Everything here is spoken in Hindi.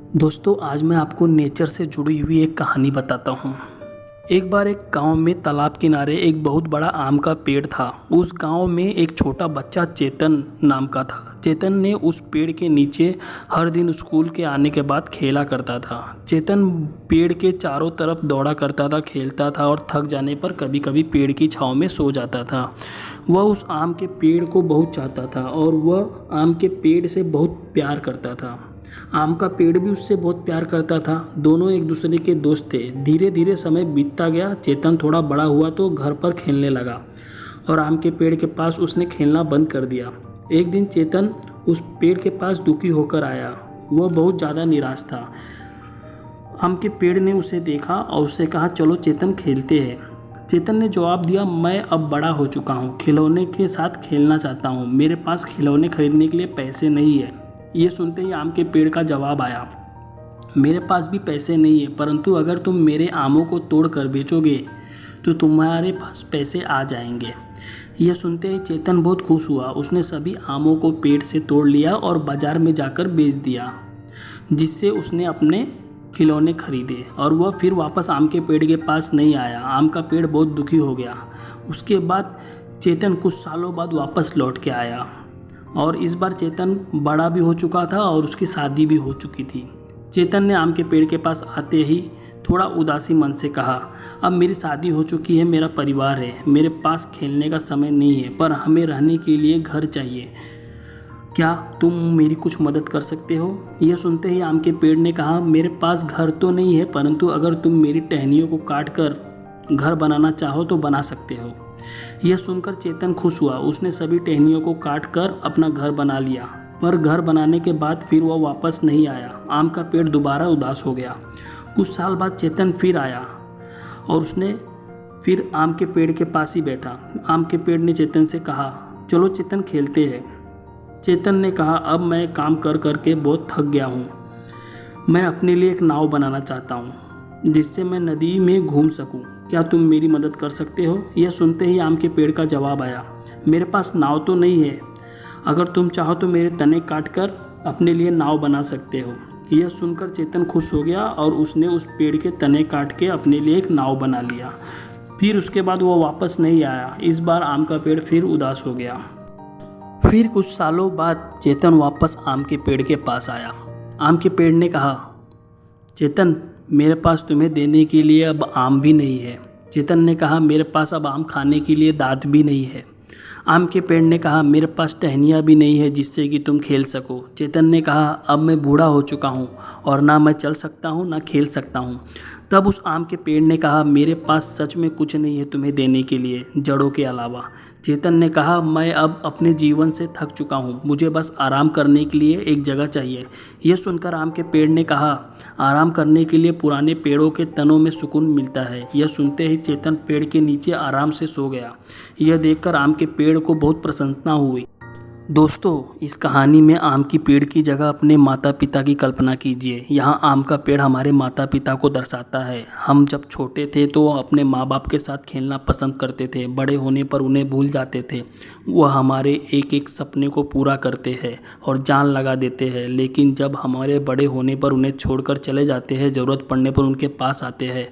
दोस्तों आज मैं आपको नेचर से जुड़ी हुई एक कहानी बताता हूँ। एक बार एक गांव में तालाब किनारे एक बहुत बड़ा आम का पेड़ था। उस गांव में एक छोटा बच्चा चेतन नाम का था। चेतन ने उस पेड़ के नीचे हर दिन स्कूल के आने के बाद खेला करता था। चेतन पेड़ के चारों तरफ दौड़ा करता था, खेलता था और थक जाने पर कभी कभी पेड़ की छांव में सो जाता था। वह उस आम के पेड़ को बहुत चाहता था और वह आम के पेड़ से बहुत प्यार करता था। आम का पेड़ भी उससे बहुत प्यार करता था। दोनों एक दूसरे के दोस्त थे। धीरे धीरे समय बीतता गया। चेतन थोड़ा बड़ा हुआ तो घर पर खेलने लगा और आम के पेड़ के पास उसने खेलना बंद कर दिया। एक दिन चेतन उस पेड़ के पास दुखी होकर आया। वह बहुत ज़्यादा निराश था। आम के पेड़ ने उसे देखा और उससे कहा, चलो चेतन खेलते हैं। चेतन ने जवाब दिया, मैं अब बड़ा हो चुका हूँ, खिलौने के साथ खेलना चाहता हूँ। मेरे पास खिलौने खरीदने के लिए पैसे नहीं है। ये सुनते ही आम के पेड़ का जवाब आया, मेरे पास भी पैसे नहीं है, परंतु अगर तुम मेरे आमों को तोड़ कर बेचोगे तो तुम्हारे पास पैसे आ जाएंगे। यह सुनते ही चेतन बहुत खुश हुआ। उसने सभी आमों को पेड़ से तोड़ लिया और बाजार में जाकर बेच दिया, जिससे उसने अपने खिलौने खरीदे और वह फिर वापस आम के पेड़ के पास नहीं आया। आम का पेड़ बहुत दुखी हो गया। उसके बाद चेतन कुछ सालों बाद वापस लौट के आया और इस बार चेतन बड़ा भी हो चुका था और उसकी शादी भी हो चुकी थी। चेतन ने आम के पेड़ के पास आते ही थोड़ा उदासी मन से कहा, अब मेरी शादी हो चुकी है, मेरा परिवार है, मेरे पास खेलने का समय नहीं है, पर हमें रहने के लिए घर चाहिए। क्या तुम मेरी कुछ मदद कर सकते हो? यह सुनते ही आम के पेड़ ने कहा, मेरे पास घर तो नहीं है, परंतु अगर तुम मेरी टहनियों को काट कर घर बनाना चाहो तो बना सकते हो। यह सुनकर चेतन खुश हुआ। उसने सभी टहनियों को काट कर अपना घर बना लिया, पर घर बनाने के बाद फिर वह वापस नहीं आया। आम का पेड़ दोबारा उदास हो गया। कुछ साल बाद चेतन फिर आया और उसने फिर आम के पेड़ के पास ही बैठा। आम के पेड़ ने चेतन से कहा, चलो चेतन खेलते हैं। चेतन ने कहा, अब मैं काम कर कर के बहुत थक गया हूँ। मैं अपने लिए एक नाव बनाना चाहता हूँ जिससे मैं नदी में घूम सकूं। क्या तुम मेरी मदद कर सकते हो? यह सुनते ही आम के पेड़ का जवाब आया, मेरे पास नाव तो नहीं है, अगर तुम चाहो तो मेरे तने काट कर अपने लिए नाव बना सकते हो। यह सुनकर चेतन खुश हो गया और उसने उस पेड़ के तने काट के अपने लिए एक नाव बना लिया। फिर उसके बाद वह वापस नहीं आया। इस बार आम का पेड़ फिर उदास हो गया। फिर कुछ सालों बाद चेतन वापस आम के पेड़ के पास आया। आम के पेड़ ने कहा, चेतन मेरे पास तुम्हें देने के लिए अब आम भी नहीं है। चेतन ने कहा, मेरे पास अब आम खाने के लिए दांत भी नहीं है। आम के पेड़ ने कहा, मेरे पास टहनियाँ भी नहीं है जिससे कि तुम खेल सको। चेतन ने कहा, अब मैं बूढ़ा हो चुका हूँ और ना मैं चल सकता हूँ ना खेल सकता हूँ। तब उस आम के पेड़ ने कहा, मेरे पास सच में कुछ नहीं है तुम्हें देने के लिए जड़ों के अलावा। चेतन ने कहा, मैं अब अपने जीवन से थक चुका हूँ, मुझे बस आराम करने के लिए एक जगह चाहिए। यह सुनकर आम के पेड़ ने कहा, आराम करने के लिए पुराने पेड़ों के तनों में सुकून मिलता है। यह सुनते ही चेतन पेड़ के नीचे आराम से सो गया। यह देखकर आम के पेड़ को बहुत प्रसन्नता हुई। दोस्तों इस कहानी में आम की पेड़ की जगह अपने माता पिता की कल्पना कीजिए। यहाँ आम का पेड़ हमारे माता पिता को दर्शाता है। हम जब छोटे थे तो अपने माँ बाप के साथ खेलना पसंद करते थे, बड़े होने पर उन्हें भूल जाते थे। वह हमारे एक एक सपने को पूरा करते हैं और जान लगा देते हैं, लेकिन जब हमारे बड़े होने पर उन्हें छोड़कर चले जाते हैं, ज़रूरत पड़ने पर उनके पास आते हैं।